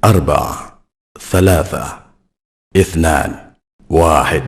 4 3 2 1.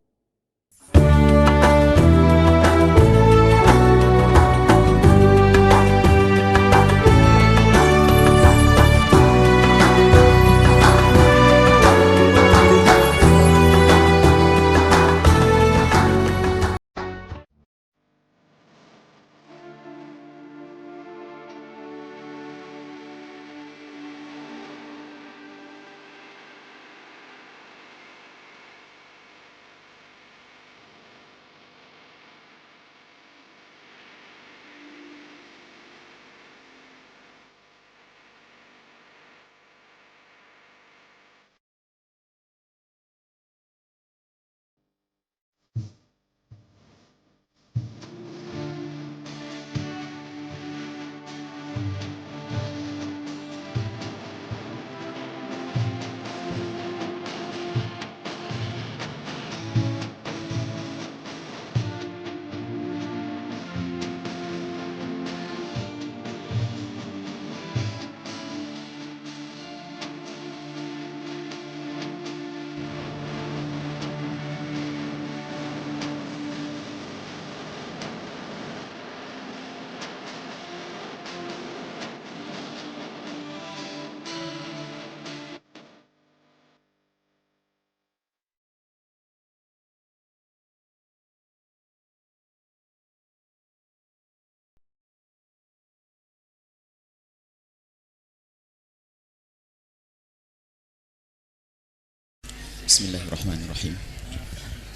Bismillahirrahmanirrahim.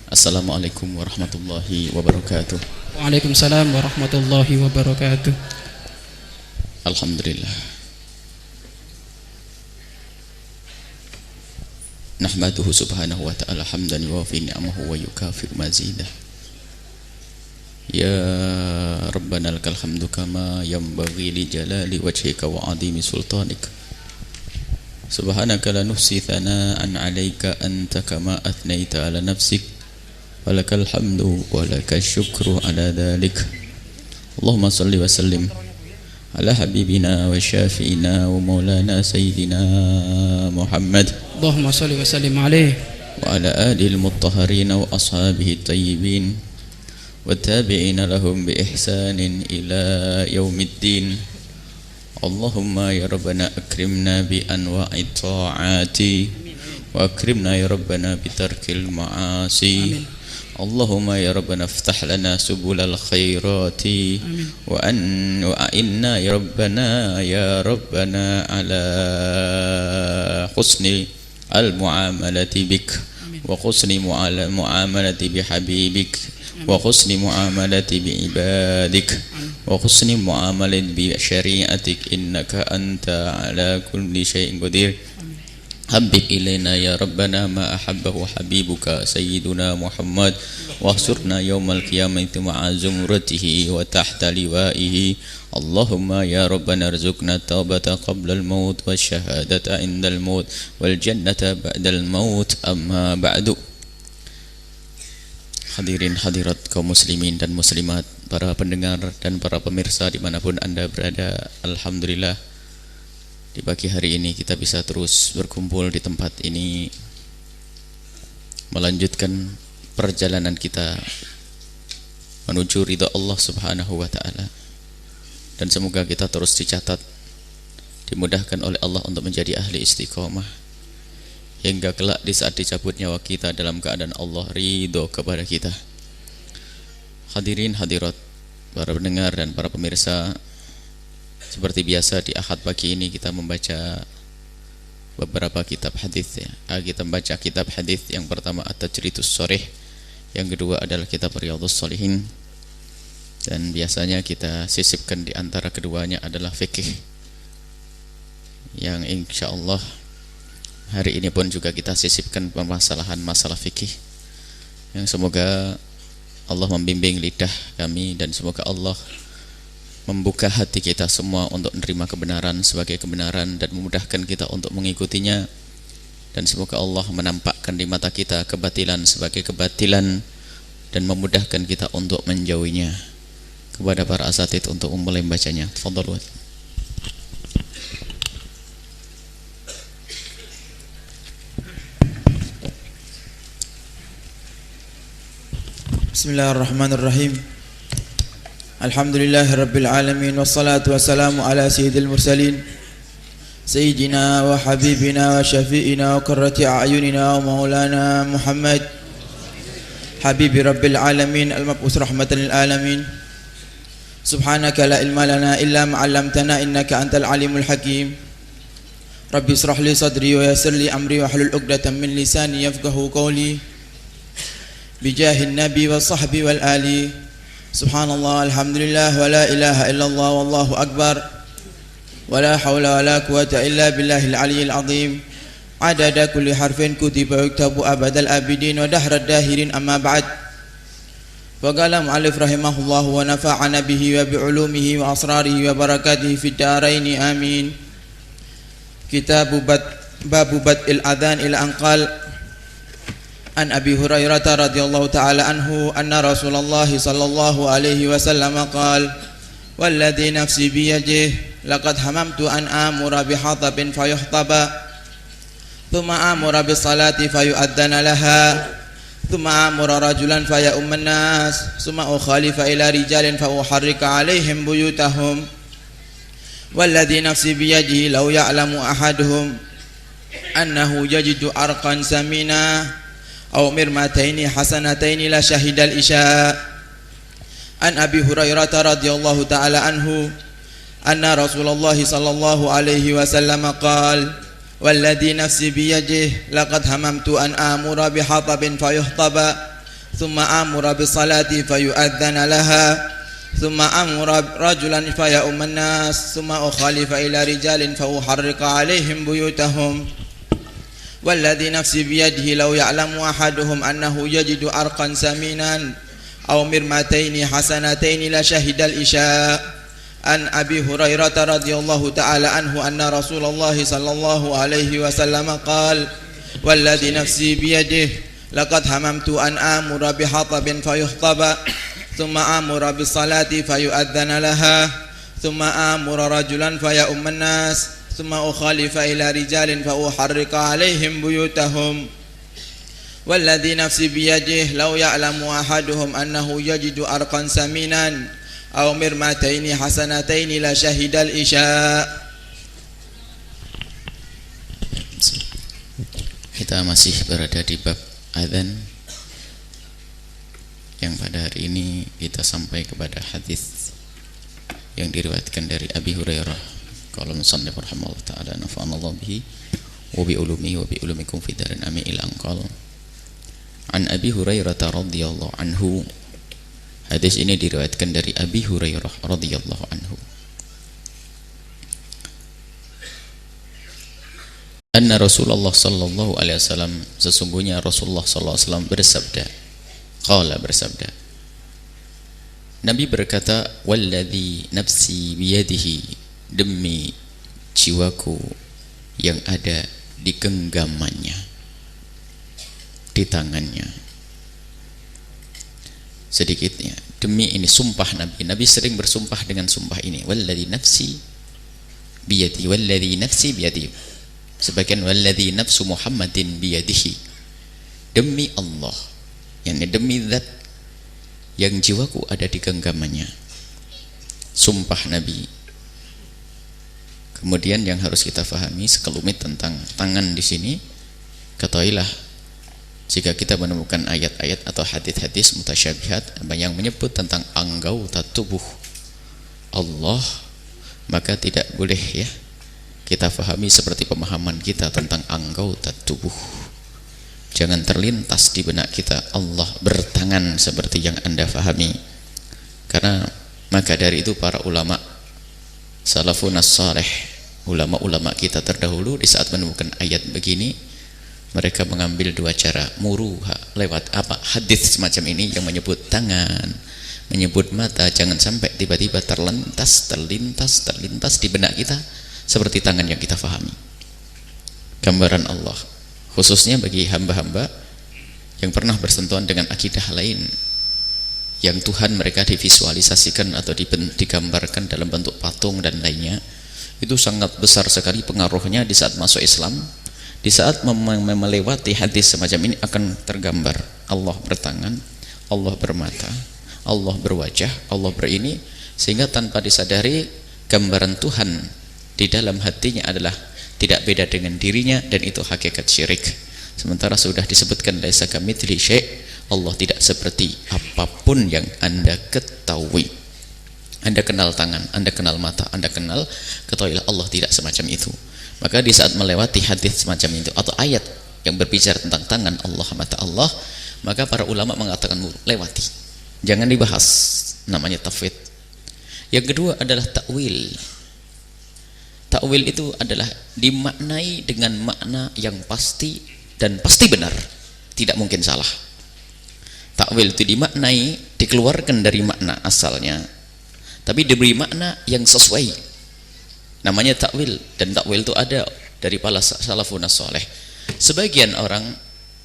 Assalamualaikum warahmatullahi wabarakatuh. Waalaikumsalam warahmatullahi wabarakatuh. Alhamdulillah. Nahmaduhu subhanahu wa ta'ala hamdan yuwafi ni'amahu wa yukafiru mazidah. Ya Rabbana lakal hamdu kama yanbaghi li jalali wajhika wa adhimi sultanik. Subhanaka la nuhsi thana'an 'alaika anta kama athnayta 'ala nafsik walakal hamdu walakal syukru 'ala dhalik. Allahumma salli wa sallim ala habibina wa syafi'ina wa maulana sayyidina Muhammad Allahumma salli wa sallim alaihi wa ala alihi al-mutahharina wa ashabihi at-tayyibin wa tabi'ina lahum bi ihsanin ila yaumiddin. Allahumma ya Rabbana akrimna bi anwa'i ta'ati wa akrimna ya Rabbana bi tarkil ma'asi. Allahumma ya Rabbana iftah lana subulal khairati wa a'inna ya Rabbana ala husni al-mu'amalati bik wa husni mu'amalati bi habibik wa husni mu'amalati bi ibadik wa husni mu'amalat bi syari'atik innaka anta ala kulli syai'in qadir. Habib ilaina ya Rabbana ma ahabbahu habibuka sayyiduna Muhammad wahsurna yawmal qiyamati ma'a zumratihi wa tahta liwa'ihi. Allahumma ya Rabbana arzuqna taubata qabla al-maut wa syahadata inda al-maut wal jannata ba'da al-maut. Amma ba'du. Hadirin hadirat kaum muslimin dan muslimat, para pendengar dan para pemirsa dimanapun Anda berada, alhamdulillah di pagi hari ini kita bisa terus berkumpul di tempat ini, melanjutkan perjalanan kita menuju ridha Allah subhanahu wa ta'ala. Dan semoga kita terus dicatat, dimudahkan oleh Allah untuk menjadi ahli istiqomah hingga kelak di saat dicabut nyawa kita dalam keadaan Allah ridho kepada kita. Hadirin hadirat, para pendengar dan para pemirsa, seperti biasa di Ahad pagi ini kita membaca beberapa kitab hadis ya. Kita membaca kitab hadis yang pertama At-Tajridus Shorih, yang kedua adalah kitab Riyadhus Shalihin, dan biasanya kita sisipkan di antara keduanya adalah fikih, yang insyaallah hari ini pun juga kita sisipkan permasalahan masalah fikih, yang semoga Allah membimbing lidah kami dan semoga Allah membuka hati kita semua untuk menerima kebenaran sebagai kebenaran dan memudahkan kita untuk mengikutinya, dan semoga Allah menampakkan di mata kita kebatilan sebagai kebatilan dan memudahkan kita untuk menjauhinya. Kepada para asatidz untuk memulai membacanya. Tafadhalu. Bismillahirrahmanirrahim. Alhamdulillahirabbil alamin wassalatu wassalamu ala sayyidil mursalin sayyidina wa habibina wa syafi'ina wa qurrati a'yunina wa maulana Muhammad habibi rabbil alamin al-mab'us rahmatan lil alamin. Subhanaka la ilma lana illa ma 'allamtana innaka antal alimul hakim. Rabbi israh li sadri wa yassir li amri wa hlul 'uqdatam min lisani yafqahu qawli. Bijahin nabi wa sahbi wal ali. Subhanallah, alhamdulillah, wa la ilaha illallah, wallahu akbar, wa la hawla wa la quwata illa billahil aliyyil azim. Adada kulli harfin kutiba yuktabu abadal abidin wa dahrad dahirin, amma ba'd. Wa qala mu'allif rahimahullah wa nafa'ana bihi wa bi'ulumihi wa asrarihi wa barakatihi fid daraini, amin. Kitabu babu bad'il adhan ila anqal. An Abi Hurairah radhiyallahu ta'ala anhu anna Rasulullah sallallahu alaihi wasallam qala walladhi nafsi biyadihi laqad hamamtu an amura bihatabin fayuhtaba thumma amura bisalati fayu'adzana laha thumma amura rajulan faya'umman nas thumma ukhalifa ila rijalin fa uharrika alaihim buyutahum walladhi nafsi biyadihi law ya'lamu ahaduhum annahu yajidu arqan samina aw mirmataini hasanataini la syahidal isya. An Abi Hurairah radhiyallahu ta'ala anhu anna Rasulullah sallallahu alaihi wasallam qala walladhi nafsi biyadihi laqad hamamtu an amura bihatabin fayuhtaba thumma amura bisalati fayu'adzana laha thumma amura rajulan faya'umman nas thumma ukhalifa ila rijalin fa uharrika alaihim buyutahum والذي نفسي بيده لو يعلم أحدهم أنه يجد أرقا سمينا أو مرمتين حسنتين لشهد الإشاء. عن أبي هريرة رضي الله تعالى عنه أن رسول الله صلى الله عليه وسلم قال والذي نفسي بيده لقد هممت أن آمر بحطب فيخطب ثم آمر بالصلاة فيؤذن لها ثم آمر رجلا فيؤم الناس ثم أخالف إلى رجال فأحرق عليهم بيوتهم والذي نفسي بيده لو يعلم أحدهم أنه يجد أرقا سمينا أو مرمتين حسنتين لشهد الإشاء. Kita masih berada di bab adzan yang pada hari ini kita sampai kepada hadis yang diriwayatkan dari Abi Hurairah. Qala musannif rahimahullah ta'ala nafa'anallahu bihi wa bi ulumihi wa bi ulumikum fi darin amin ila anqal. An Abi Hurairah radhiyallahu anhu. Hadis ini diriwayatkan dari Abi Hurairah radhiyallahu anhu. Anna Rasulullah sallallahu alaihi wasallam, sesungguhnya Rasulullah sallallahu alaihi wasallam bersabda. Qala, bersabda. Nabi berkata, walladzi nafsi biyadihi, demi jiwaku yang ada di genggamannya, di tangannya. Sedikitnya, demi ini sumpah Nabi. Nabi sering bersumpah dengan sumpah ini. Walladzi nafsi biyadi, walladzi nafsi biyadi. Sebagian walladzi nafsu Muhammadin biyadihi. Demi Allah, yakni demi zat yang jiwaku ada di genggamannya. Sumpah Nabi. Kemudian yang harus kita fahami sekelumit tentang tangan di sini, ketahuilah jika kita menemukan ayat-ayat atau hadis-hadis mutasyabihat yang menyebut tentang anggauta tubuh Allah, maka tidak boleh ya kita fahami seperti pemahaman kita tentang anggauta tubuh. Jangan terlintas di benak kita Allah bertangan seperti yang Anda fahami. Karena maka dari itu para ulama salafun as-salih, ulama-ulama kita terdahulu di saat menemukan ayat begini, mereka mengambil dua cara muruha, lewat apa? Hadis semacam ini yang menyebut tangan, menyebut mata. Jangan sampai tiba-tiba terlintas di benak kita seperti tangan yang kita fahami. Gambaran Allah khususnya bagi hamba-hamba yang pernah bersentuhan dengan akidah lain, yang Tuhan mereka divisualisasikan atau digambarkan dalam bentuk patung dan lainnya, itu sangat besar sekali pengaruhnya di saat masuk Islam. Di saat melewati hadis semacam ini akan tergambar Allah bertangan, Allah bermata, Allah berwajah, Allah berini, sehingga tanpa disadari gambaran Tuhan di dalam hatinya adalah tidak beda dengan dirinya, dan itu hakikat syirik. Sementara sudah disebutkan laisa kamitslihi syai', Allah tidak seperti apapun yang Anda ketahui. Anda kenal tangan, Anda kenal mata, Anda kenal, ketahuilah Allah tidak semacam itu. Maka di saat melewati hadis semacam itu atau ayat yang berbicara tentang tangan Allah, mata Allah, maka para ulama mengatakan lewati, jangan dibahas, namanya tafwid. Yang kedua adalah takwil. Takwil itu adalah dimaknai dengan makna yang pasti dan pasti benar, tidak mungkin salah. Takwil itu dimaknai, dikeluarkan dari makna asalnya, tapi diberi makna yang sesuai, namanya takwil. Dan takwil itu ada dari para salafun saleh. Sebagian orang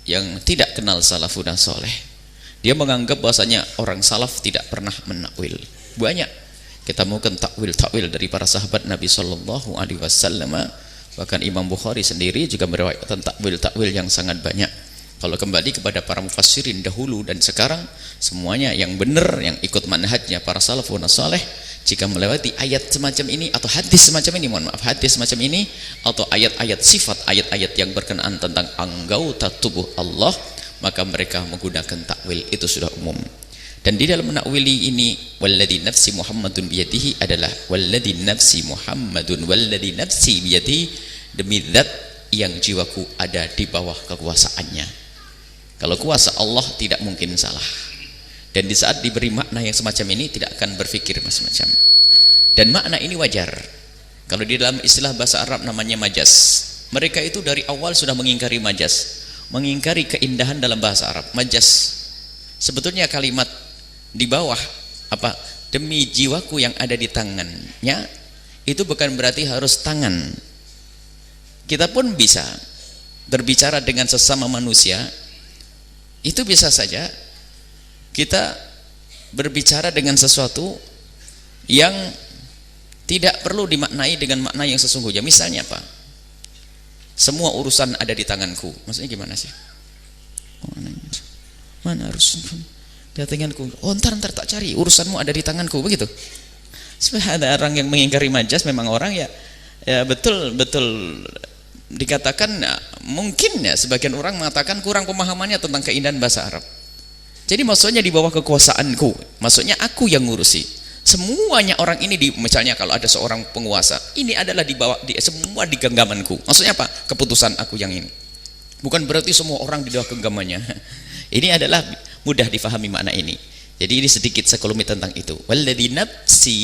yang tidak kenal salafun saleh, dia menganggap bahwasanya orang salaf tidak pernah menakwil. Banyak kita mungkin takwil dari para sahabat Nabi Shallallahu Alaihi Wasallam. Bahkan Imam Bukhari sendiri juga meriwayatkan takwil yang sangat banyak. Kalau kembali kepada para mufassirin dahulu dan sekarang, semuanya yang benar, yang ikut manhajnya para salafun saleh, jika melewati ayat semacam ini atau hadis semacam ini, hadis semacam ini atau ayat-ayat sifat, ayat-ayat yang berkenaan tentang anggota tubuh Allah, maka mereka menggunakan takwil. Itu sudah umum. Dan di dalam menakwili ini, walladzi nafsi Muhammadun biyadihi, adalah walladzi nafsi Muhammadun walladzi nafsi biyadihi, demi zat yang jiwaku ada di bawah kekuasaannya. Kalau kuasa Allah tidak mungkin salah. Dan di saat diberi makna yang semacam ini, tidak akan berpikir macam-macam. Dan makna ini wajar. Kalau di dalam istilah bahasa Arab namanya majas. Mereka itu dari awal sudah mengingkari majas, mengingkari keindahan dalam bahasa Arab. Majas sebetulnya kalimat di bawah apa, demi jiwaku yang ada di tangannya, itu bukan berarti harus tangan. Kita pun bisa berbicara dengan sesama manusia, itu bisa saja kita berbicara dengan sesuatu yang tidak perlu dimaknai dengan makna yang sesungguhnya. Misalnya apa? Semua urusan ada di tanganku. Maksudnya gimana sih? Mana harus di tanganku? Oh, ntar tak cari, urusanmu ada di tanganku, begitu. Sebenarnya ada orang yang mengingkari majas, memang orang ya betul dikatakan mungkin ya sebagian orang mengatakan kurang pemahamannya tentang keindahan bahasa Arab. Jadi maksudnya di bawah kekuasaanku, maksudnya aku yang ngurusi semuanya. Orang ini misalnya kalau ada seorang penguasa, ini adalah di bawah semua di genggamanku. Maksudnya apa? Keputusan aku yang ini. Bukan berarti semua orang di bawah genggamannya. Ini adalah mudah difahami makna ini. Jadi ini sedikit sekelumit tentang itu. Walladzi nafsi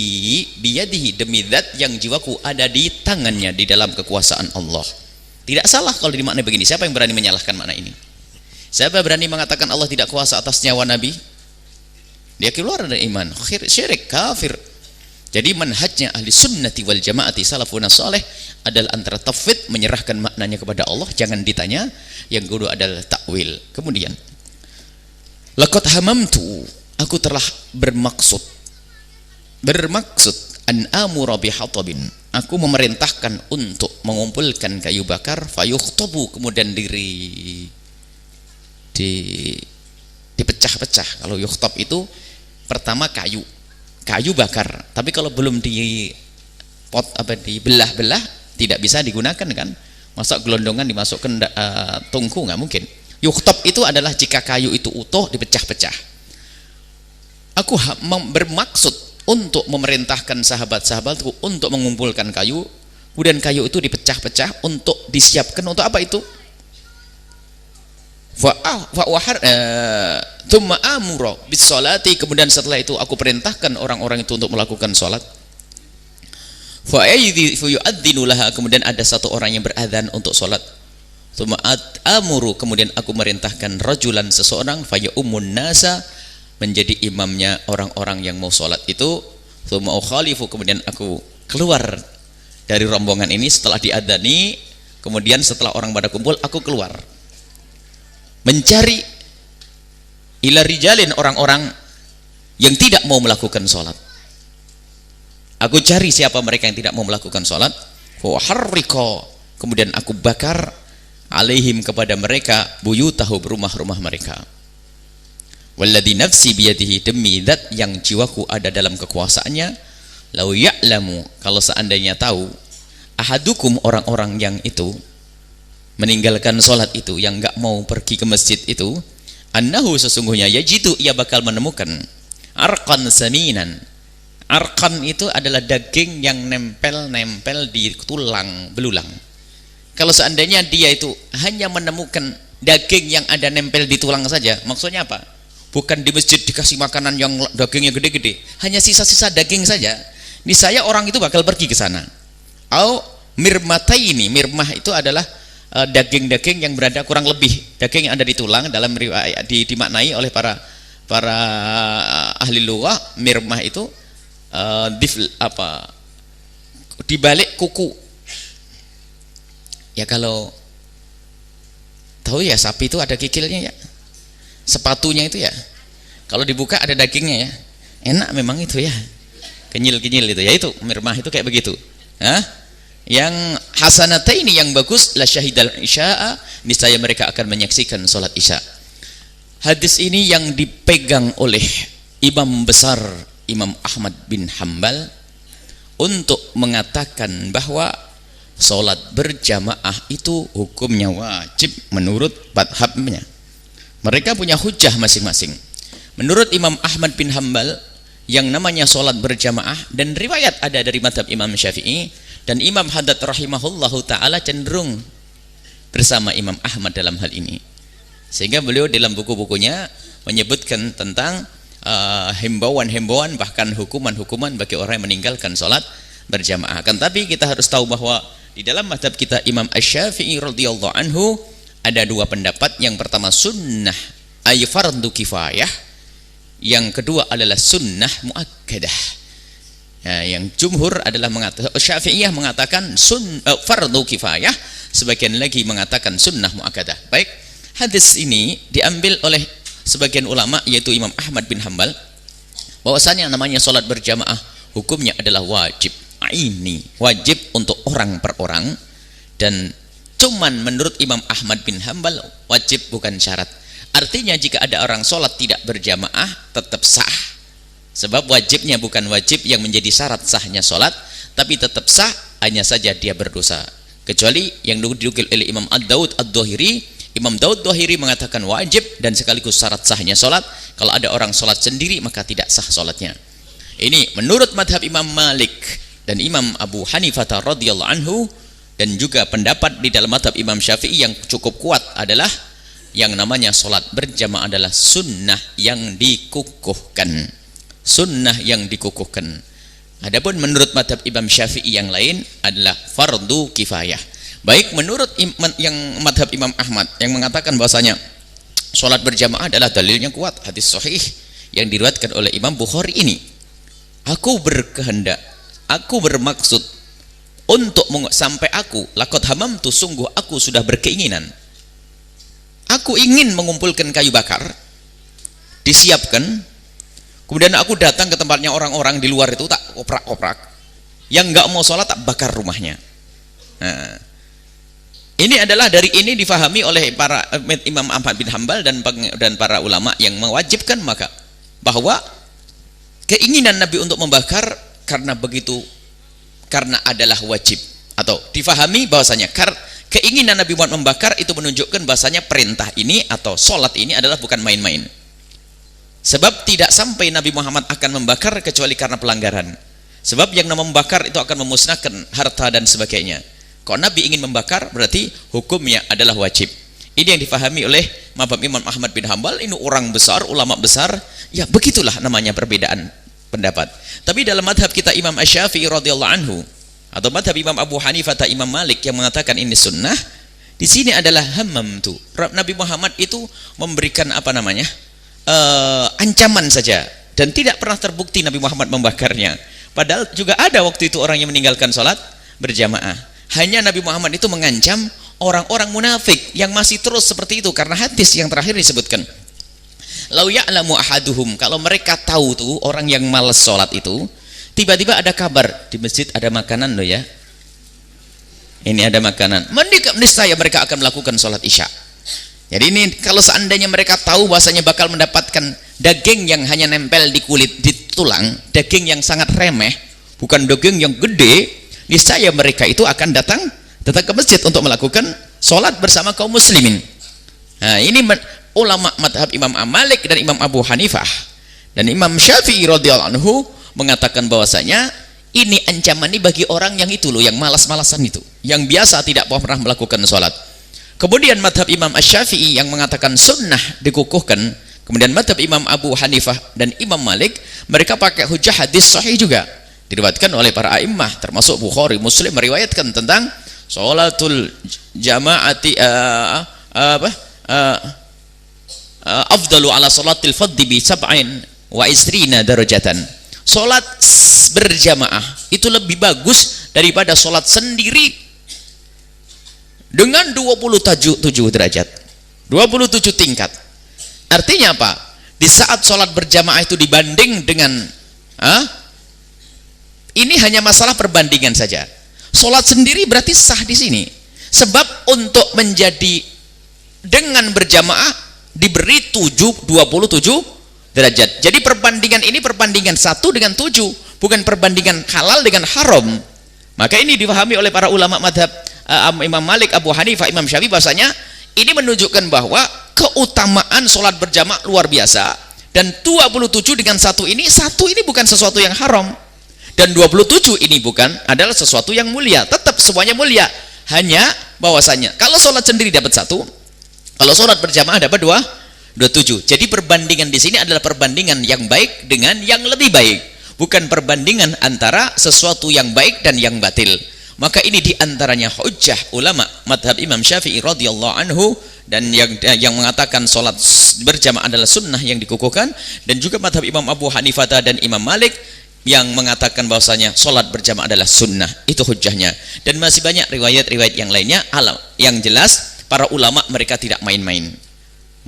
biyadihi, demi zat yang jiwaku ada di tangannya, di dalam kekuasaan Allah. Tidak salah kalau dimaknai begini. Siapa yang berani menyalahkan makna ini? Siapa berani mengatakan Allah tidak kuasa atas nyawa Nabi? Dia keluar dari iman, syirik, kafir. Jadi manhajnya ahli sunnati wal jamaati salafun saleh adalah antara tafwid, menyerahkan maknanya kepada Allah, jangan ditanya. Yang kedua adalah takwil. Kemudian laqad hamamtu, aku telah bermaksud an amura bihatabin, aku memerintahkan untuk mengumpulkan kayu bakar, fayukhtabu, kemudian dipecah-pecah. Kalau yukhtab itu pertama kayu bakar, tapi kalau belum dibelah-belah tidak bisa digunakan kan. Masa gelondongan dimasukkan tungku, nggak mungkin. Yukhtab itu adalah jika kayu itu utuh dipecah-pecah. Aku bermaksud untuk memerintahkan sahabat-sahabatku untuk mengumpulkan kayu, kemudian kayu itu dipecah-pecah untuk disiapkan untuk apa itu? Thumma amura bis salati, kemudian setelah itu aku perintahkan orang-orang itu untuk melakukan salat. Fa yu'adzinu laha, kemudian ada satu orang yang beradzan untuk salat. Thumma amuru, kemudian aku merintahkan rajulan, seseorang, fa ya'ummun nasa, menjadi imamnya orang-orang yang mau sholat itu. Tsumma ukhalifu, kemudian aku keluar dari rombongan ini setelah diadzani. Kemudian setelah orang pada kumpul, aku keluar mencari ila rijalin, orang-orang yang tidak mau melakukan sholat. Aku cari siapa mereka yang tidak mau melakukan sholat. Wa harriqa, kemudian aku bakar alaihim, kepada mereka, buyutahu, rumah-rumah mereka. Walladzi nafsi biyadihi, demi zat yang jiwaku ada dalam kekuasaannya, lau ya'lamu, kalau seandainya tahu, ahadukum, orang-orang yang itu meninggalkan sholat itu, yang enggak mau pergi ke masjid itu, annahu, sesungguhnya yajidu, ia bakal menemukan arqan saminan. Arqan itu adalah daging yang nempel-nempel di tulang belulang. Kalau seandainya dia itu hanya menemukan daging yang ada nempel di tulang saja, maksudnya apa? Bukan di masjid dikasih makanan yang dagingnya gede-gede, hanya sisa-sisa daging saja, niscaya orang itu bakal pergi ke sana. Au mirmataini, mirmah itu adalah daging-daging yang berada kurang lebih daging yang ada di tulang, dalam riwayat dimaknai oleh para ahli lughah, mirmah itu di balik kuku. Ya kalau tahu ya, sapi itu ada kikilnya ya, sepatunya itu ya, kalau dibuka ada dagingnya ya, enak memang itu ya, kenyil-kenyil itu ya, itu mirmah itu kayak begitu. Yang hasanata ini yang bagus, la syahidal isya'a, niscaya mereka akan menyaksikan sholat isya. Hadis ini yang dipegang oleh imam besar Imam Ahmad bin Hambal untuk mengatakan bahwa sholat berjamaah itu hukumnya wajib menurut madhabnya. Mereka punya hujah masing-masing. Menurut Imam Ahmad bin Hambal, yang namanya sholat berjamaah, dan riwayat ada dari madhab Imam Syafi'i, dan Imam Haddad rahimahullahu ta'ala cenderung bersama Imam Ahmad dalam hal ini, sehingga beliau dalam buku-bukunya menyebutkan tentang himbauan-himbauan, bahkan hukuman-hukuman bagi orang yang meninggalkan sholat berjamaah. Kan tapi kita harus tahu bahwa di dalam madhab kita Imam Asy-Syafi'i radhiyallahu anhu ada dua pendapat. Yang pertama sunnah ay fardu kifayah, yang kedua adalah sunnah muakkadah. Ya, yang jumhur adalah mengatakan, Syafi'iyah mengatakan fardu kifayah, sebagian lagi mengatakan sunnah muakkadah. Baik, hadis ini diambil oleh sebagian ulama, yaitu Imam Ahmad bin Hambal, bahwasanya namanya sholat berjamaah hukumnya adalah wajib aini, wajib untuk orang per orang, dan cuman menurut Imam Ahmad bin Hambal wajib bukan syarat. Artinya jika ada orang sholat tidak berjamaah tetap sah, sebab wajibnya bukan wajib yang menjadi syarat sahnya sholat, tapi tetap sah, hanya saja dia berdosa. Kecuali yang dinukil oleh Imam Ad-Dhahiri, Imam Daud Dhahiri mengatakan wajib dan sekaligus syarat sahnya sholat. Kalau ada orang sholat sendiri maka tidak sah sholatnya. Ini menurut madhab Imam Malik dan Imam Abu Hanifah radhiyallahu anhu, dan juga pendapat di dalam madhab Imam Syafi'i yang cukup kuat adalah yang namanya sholat berjamaah adalah sunnah yang dikukuhkan. Sunnah yang dikukuhkan. Adapun menurut madhab Imam Syafi'i yang lain adalah fardu kifayah. Baik, menurut yang madhab Imam Ahmad yang mengatakan bahwasanya sholat berjamaah adalah dalilnya kuat, hadis sahih yang diriwayatkan oleh Imam Bukhari ini. Aku berkehendak, aku bermaksud untuk sampai aku laqad hamamtu, sungguh aku sudah berkeinginan, aku ingin mengumpulkan kayu bakar, disiapkan, kemudian aku datang ke tempatnya orang-orang di luar itu, tak oprak-oprak, yang nggak mau sholat tak bakar rumahnya. Nah, ini adalah dari ini difahami oleh para Imam Ahmad bin Hambal dan para ulama yang mewajibkan maka bahwa keinginan Nabi untuk membakar karena adalah wajib, atau difahami bahwasanya keinginan Nabi Muhammad membakar itu menunjukkan bahwasanya perintah ini atau sholat ini adalah bukan main-main. Sebab tidak sampai Nabi Muhammad akan membakar kecuali karena pelanggaran. Sebab yang namanya membakar itu akan memusnahkan harta dan sebagainya. Kalau Nabi ingin membakar berarti hukumnya adalah wajib. Ini yang difahami oleh madhab Imam Ahmad bin Hambal. Ini orang besar, ulama besar. Ya begitulah namanya perbedaan pendapat. Tapi dalam madhab kita Imam Asy-Syafi'i radhiyallahu anhu, atau madhab Imam Abu Hanifah atau Imam Malik yang mengatakan ini sunnah, di sini adalah hammamtu. Nabi Muhammad itu memberikan ancaman saja, dan tidak pernah terbukti Nabi Muhammad membakarnya. Padahal juga ada waktu itu orang yang meninggalkan sholat berjamaah. Hanya Nabi Muhammad itu mengancam orang-orang munafik yang masih terus seperti itu, karena hadis yang terakhir disebutkan, lau ya'lamu ahaduhum, kalau mereka tahu tuh orang yang malas sholat itu, tiba-tiba ada kabar di masjid ada makanan loh ya, ini ada makanan, niscaya mereka akan melakukan sholat isya. Jadi ini kalau seandainya mereka tahu bahwasanya bakal mendapatkan daging yang hanya nempel di kulit, di tulang, daging yang sangat remeh, bukan daging yang gede, niscaya mereka itu akan datang ke masjid untuk melakukan sholat bersama kaum muslimin. Nah, ini ulama madhab Imam Malik dan Imam Abu Hanifah dan Imam Syafi'i radhiyallahu anhu mengatakan bahwasanya ini ancaman ini bagi orang yang itu loh, yang malas-malasan itu, yang biasa tidak pernah melakukan sholat. Kemudian madhab Imam Asy-Syafi'i yang mengatakan sunnah dikukuhkan, kemudian madhab Imam Abu Hanifah dan Imam Malik mereka pakai hujah hadis sahih juga diriwayatkan oleh para a'immah, termasuk Bukhari, Muslim meriwayatkan tentang sholatul jamaati afdalu ala sholatil fadhi bi sab'in wa isrina darajatan. Sholat berjamaah itu lebih bagus daripada sholat sendiri dengan 27 derajat, 27 tingkat. Artinya apa? Di saat sholat berjamaah itu dibanding dengan ini hanya masalah perbandingan saja. Sholat sendiri berarti sah di sini, sebab untuk menjadi dengan berjamaah diberi 27 derajat. Jadi perbandingan ini perbandingan 1 dengan 7, bukan perbandingan halal dengan haram. Maka ini dipahami oleh para ulama madhab Imam Malik, Abu Hanifah, Imam Syafi'i bahwasanya ini menunjukkan bahwa keutamaan sholat berjamaah luar biasa, dan 27 dengan 1 ini bukan sesuatu yang haram, dan 27 ini bukan adalah sesuatu yang mulia, tetap semuanya mulia, hanya bahwasanya kalau sholat sendiri dapat 1, kalau sholat berjamaah dapat 27. Jadi perbandingan di sini adalah perbandingan yang baik dengan yang lebih baik, bukan perbandingan antara sesuatu yang baik dan yang batil. Maka ini diantaranya hujjah ulama madhab Imam Syafi'i radhiyallahu anhu, dan yang mengatakan sholat berjamaah adalah sunnah yang dikukuhkan, dan juga madhab Imam Abu Hanifah dan Imam Malik yang mengatakan bahwasanya sholat berjamaah adalah sunnah. Itu hujjahnya. Dan masih banyak riwayat-riwayat yang lainnya. Yang jelas para ulama mereka tidak main-main.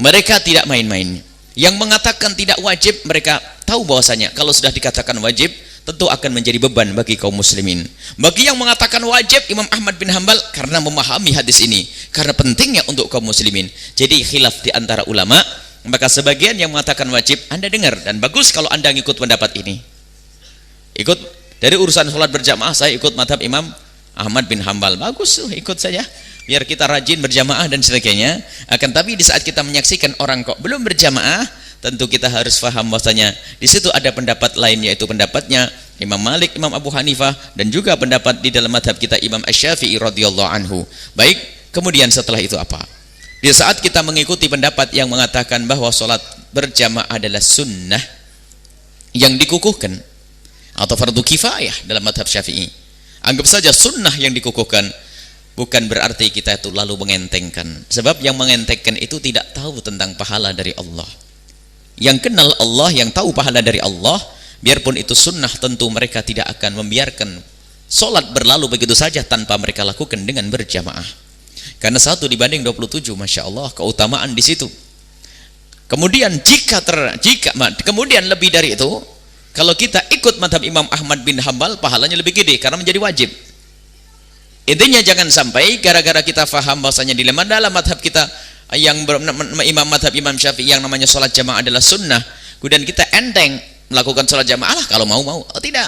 Mereka tidak main-main. Yang mengatakan tidak wajib, mereka tahu bahwasanya kalau sudah dikatakan wajib tentu akan menjadi beban bagi kaum muslimin. Bagi yang mengatakan wajib, Imam Ahmad bin Hanbal karena memahami hadis ini, karena pentingnya untuk kaum muslimin. Jadi khilaf di antara ulama. Maka sebagian yang mengatakan wajib, Anda dengar, dan bagus kalau Anda ngikut pendapat ini. Ikut dari urusan sholat berjamaah, saya ikut madhab Imam Ahmad bin Hanbal. Bagus tuh, ikut saja, biar kita rajin berjamaah dan sebagainya. Akan tapi di saat kita menyaksikan orang kok belum berjamaah, tentu kita harus paham bahwasanya di situ ada pendapat lain, yaitu pendapatnya Imam Malik, Imam Abu Hanifah, dan juga pendapat di dalam madhab kita Imam Asy-Syafi'i radhiyallahu anhu. Baik, kemudian setelah itu apa? Di saat kita mengikuti pendapat yang mengatakan bahwa sholat berjamaah adalah sunnah yang dikukuhkan atau fardu kifayah dalam madhab Syafi'i, anggap saja sunnah yang dikukuhkan, bukan berarti kita itu lalu mengentengkan. Sebab yang mengentengkan itu tidak tahu tentang pahala dari Allah. Yang kenal Allah, yang tahu pahala dari Allah, biarpun itu sunnah, tentu mereka tidak akan membiarkan sholat berlalu begitu saja tanpa mereka lakukan dengan berjamaah. Karena 1 dibanding 27, Masya Allah, keutamaan di situ. Kemudian kemudian lebih dari itu, kalau kita ikut madhab Imam Ahmad bin Hanbal, pahalanya lebih gede karena menjadi wajib. Intinya jangan sampai gara-gara kita faham bahwasanya di dalam madhab kita yang madhab Imam Syafi'i yang namanya sholat jamaah adalah sunnah, kemudian kita enteng melakukan sholat jamaah lah kalau mau. Oh, tidak,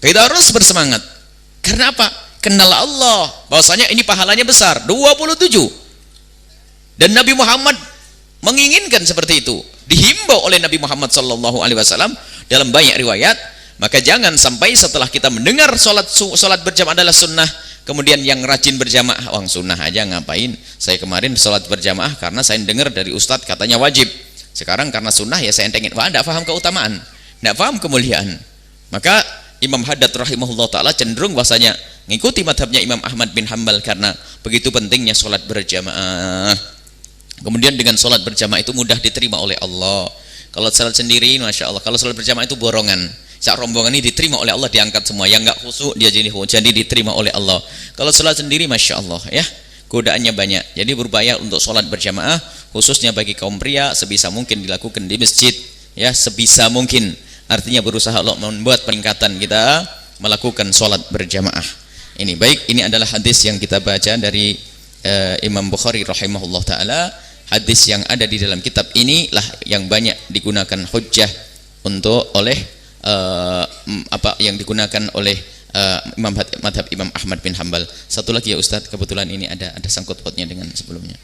kita harus bersemangat. Karena apa? Kenal Allah bahwasanya ini pahalanya besar, 27, dan Nabi Muhammad menginginkan seperti itu, dihimbau oleh Nabi Muhammad sallallahu alaihi wasallam dalam banyak riwayat. Maka jangan sampai setelah kita mendengar sholat berjamaah adalah sunnah, kemudian yang rajin berjamaah, sunnah aja ngapain, saya kemarin sholat berjamaah karena saya dengar dari ustadz katanya wajib, sekarang karena sunnah ya saya entengin. Wah, tidak paham keutamaan, tidak paham kemuliaan. Maka Imam Haddad rahimahullah ta'ala cenderung bahasanya mengikuti madhabnya Imam Ahmad bin Hanbal karena begitu pentingnya sholat berjamaah. Kemudian dengan sholat berjamaah itu mudah diterima oleh Allah. Kalau sholat sendiri, Masya Allah, kalau sholat berjamaah itu borongan. Saat rombongan ini diterima oleh Allah, diangkat semua. Yang enggak khusyuk dia jadi diterima oleh Allah. Kalau sholat sendiri, Masya Allah ya, godaannya banyak. Jadi berbahaya untuk sholat berjamaah, khususnya bagi kaum pria, sebisa mungkin dilakukan di masjid ya, sebisa mungkin. Artinya berusaha Allah membuat peningkatan kita melakukan sholat berjamaah. Ini baik, ini adalah hadis yang kita baca dari Imam Bukhari rahimahullah ta'ala. hadis yang ada di dalam kitab inilah yang banyak digunakan hujjah untuk oleh yang digunakan oleh madhab Imam Ahmad bin Hanbal. Satu lagi ya Ustadz, kebetulan ini ada sangkut pautnya dengan sebelumnya.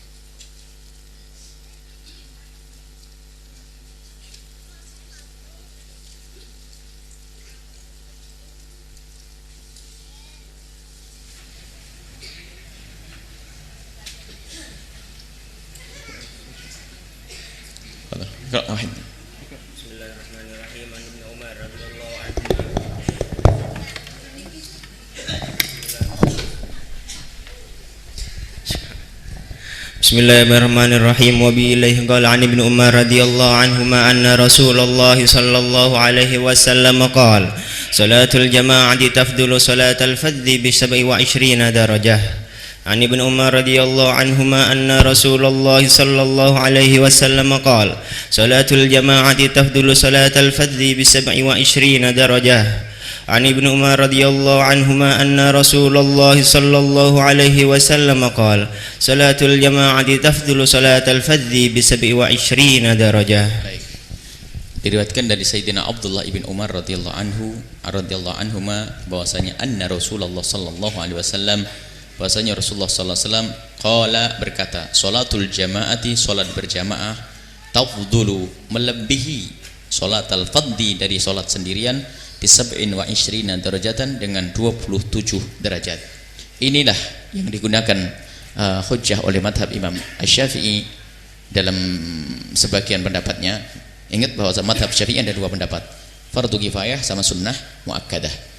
Bismillahirrahmanirrahim. An Ibnu Umar radhiyallahu anhu. Bismillahirrahmanirrahim. Wa bi ilaihi qala an Ibnu Umar radhiyallahu anhuma anna Rasulullah sallallahu alaihi wasallam qala salatul jama'ati tafdulu salatal fadhi bi 27 darajah. عن ابن عمر رضي الله عنهما أن رسول الله صلى الله عليه وسلم قال صلاة الجماعة تفضل صلاة الفذ ب27 درجة. عن ابن عمر رضي الله عنهما أن رسول الله صلى الله عليه وسلم قال صلاة الجماعة تفضل صلاة الفذ ب27 درجة. Diriwayatkan dari Sayyidina Abdullah ibn Umar radhiyallahu anhuma bahwasanya anna Rasulullah sallallahu alaihi wasallam, bahwasanya Rasulullah sallallahu alaihi wasallam qala berkata, salatul jamaati, salat berjamaah, tafdulu melebihi salatal fadhi dari salat sendirian di 27 derajatan dengan 27 derajat. Inilah yang digunakan hujjah oleh madhab Imam Asy-Syafi'i dalam sebagian pendapatnya. Ingat bahwa madhab Syafi'i ada dua pendapat, fardu kifayah sama sunnah muakkadah.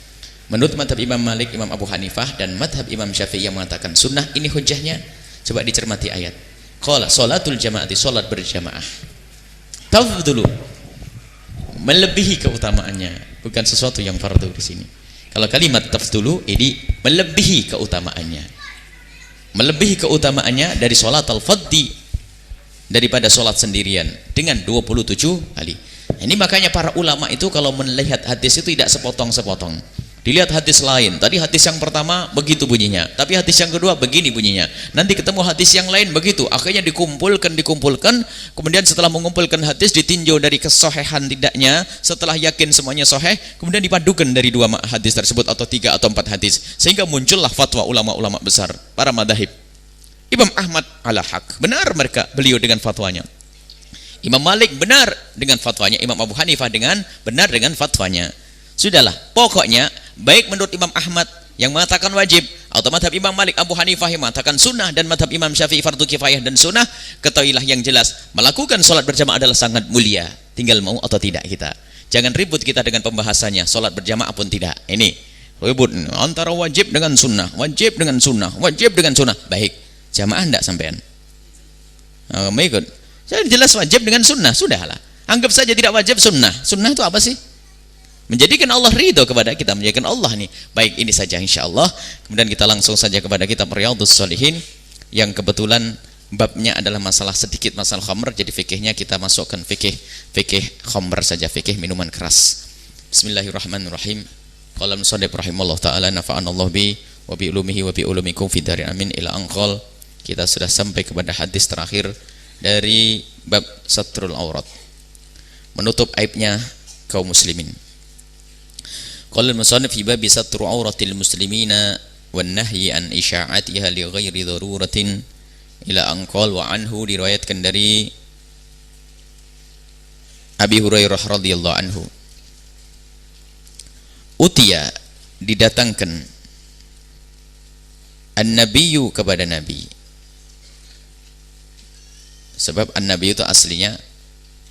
Menurut madhab Imam Malik, Imam Abu Hanifah dan madhab Imam Syafi'i yang mengatakan sunnah, ini hujjahnya. Coba dicermati ayat. Qala salatul jamaati, salat berjamaah. Tafdulu, melebihi keutamaannya, bukan sesuatu yang fardu di sini. Kalau kalimat tafdulu ini melebihi keutamaannya. Melebihi keutamaannya dari salat al-fadhi, daripada salat sendirian dengan 27 kali. Ini makanya para ulama itu kalau melihat hadis itu tidak sepotong-sepotong. Dilihat hadis lain, tadi hadis yang pertama begitu bunyinya, tapi hadis yang kedua begini bunyinya, nanti ketemu hadis yang lain begitu, akhirnya dikumpulkan, kemudian setelah mengumpulkan hadis ditinjau dari kesohehan tidaknya, setelah yakin semuanya soheh, kemudian dipadukan dari dua hadis tersebut atau 3 atau 4 hadis, sehingga muncullah fatwa ulama-ulama besar, para madhab. Imam Ahmad ala haq, benar beliau dengan fatwanya. Imam Malik benar dengan fatwanya, Imam Abu Hanifah benar dengan fatwanya. Sudahlah, pokoknya baik menurut Imam Ahmad yang mengatakan wajib, atau madhab Imam Malik, Abu Hanifah yang mengatakan sunnah, dan madhab Imam Syafi'i fardu kifayah dan sunnah, ketahuilah yang jelas melakukan sholat berjamaah adalah sangat mulia, tinggal mau atau tidak kita. Jangan ribut kita dengan pembahasannya, sholat berjamaah pun tidak. Ini ribut antara wajib dengan sunnah, wajib dengan sunnah, wajib dengan sunnah. Baik, jamaah enggak sampean? Ikut. Jadi jelas wajib dengan sunnah, sudahlah. Anggap saja tidak wajib sunnah. Sunnah itu apa sih? Menjadikan Allah ridho kepada kita, menjadikan Allah nih. Baik, ini saja insyaallah. Kemudian kita langsung saja kepada kitab Riyadhus Shalihin yang kebetulan babnya adalah sedikit masalah khamr, jadi fikihnya kita masukkan fikih khamr saja, fikih minuman keras. Bismillahirrahmanirrahim. Qala musannif rahimallahu taala, nafa'anallahu bi wa bi ulumihi wa bi ulumikum fid dari amin ila anqal. Kita sudah sampai kepada hadis terakhir dari bab satrul aurat, menutup aibnya kaum muslimin. Qala al-musannif fi bab satru auratil muslimina wan nahyi an isya'atiha li ghairi daruratin ila anqal. Wa anhu, diriwayatkan dari Abi Hurairah radhiyallahu anhu, utiya, didatangkan, an-nabiyyu kepada nabi. Sebab an-nabi itu aslinya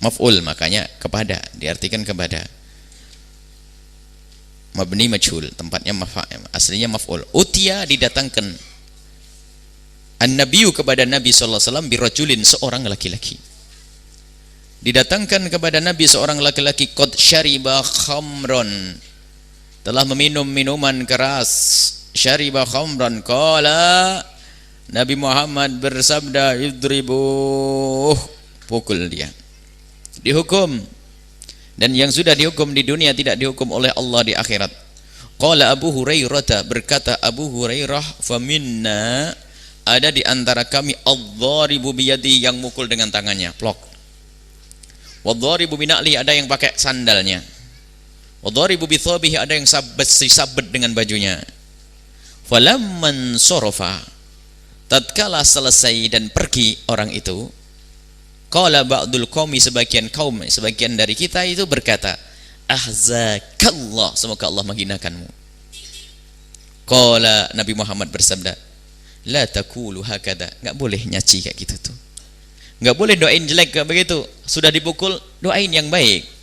maf'ul, makanya kepada, diartikan kepada. Mabni majhul, tempatnya aslinya maf'ul. Utiya, didatangkan, an-nabiyyu kepada Nabi sallallahu alaihi wasallam, birajulin, seorang laki-laki. Didatangkan kepada Nabi seorang laki-laki, qad syariba khamran, telah meminum minuman keras. Syariba khamran, qala, Nabi Muhammad bersabda, idribuh, pukul dia, dihukum. Dan yang sudah dihukum di dunia tidak dihukum oleh Allah di akhirat. Qala Abu Hurairah, berkata Abu Hurairah, faminna, ada di antara kami adh-dharibu biyadi, yang mukul dengan tangannya, plok. Wadh-dharibu bina'li, ada yang pakai sandalnya. Wadh-dharibu bithabihi, ada yang sabet dengan bajunya. Falamman sarafa, tatkala selesai dan pergi orang itu, qala ba'dul qaumi, sebagian kaum, sebagian dari kita itu berkata, ahzakallah, semoga Allah menghinakanmu. Qala, Nabi Muhammad bersabda, la taqulu hakada, enggak boleh nyaci kayak gitu tuh. Enggak boleh doain jelek kayak begitu. Sudah dipukul, doain yang baik.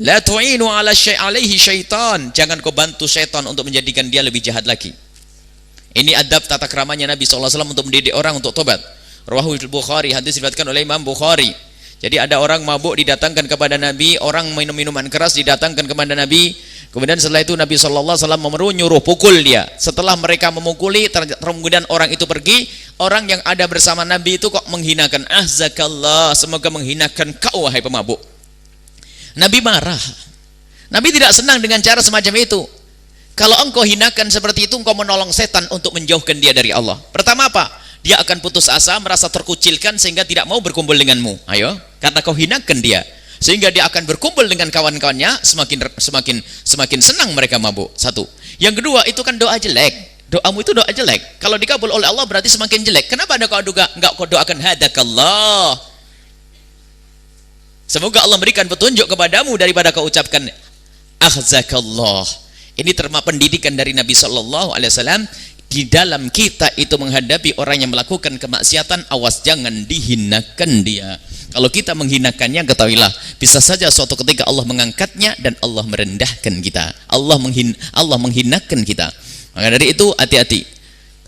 La tu'inu ala alaihi syaitan, jangan kau bantu syaitan untuk menjadikan dia lebih jahat lagi. Ini adab tata keramanya Nabi SAW untuk mendidik orang untuk tobat. Rawahul Bukhari, hadis diriwayatkan oleh Imam Bukhari. Jadi ada orang mabuk didatangkan kepada Nabi, orang minum minuman keras didatangkan kepada Nabi. Kemudian setelah itu Nabi SAW menyuruh pukul dia. Setelah mereka memukuli, kemudian orang itu pergi. Orang yang ada bersama Nabi itu kok menghinakan, ahzakallah, semoga menghinakan kau wahai pemabuk. Nabi marah. Nabi tidak senang dengan cara semacam itu. Kalau engkau hinakan seperti itu, engkau menolong setan untuk menjauhkan dia dari Allah. Pertama apa? Dia akan putus asa, merasa terkucilkan sehingga tidak mau berkumpul denganmu. Ayo, karena kau hinakan dia, sehingga dia akan berkumpul dengan kawan-kawannya, semakin senang mereka mabuk. Satu. Yang kedua, itu kan doa jelek. Doamu itu doa jelek. Kalau dikabul oleh Allah berarti semakin jelek. Kenapa Anda enggak kau doakan hadakallah? Semoga Allah memberikan petunjuk kepadamu daripada kau ucapkan ahzakallah. Ini termasuk pendidikan dari Nabi sallallahu alaihi wasallam. Di dalam kita itu menghadapi orang yang melakukan kemaksiatan, awas jangan dihinakan dia. Kalau kita menghinakannya, ketahuilah bisa saja suatu ketika Allah mengangkatnya dan Allah merendahkan kita. Allah menghinakan kita. Maka dari itu hati-hati.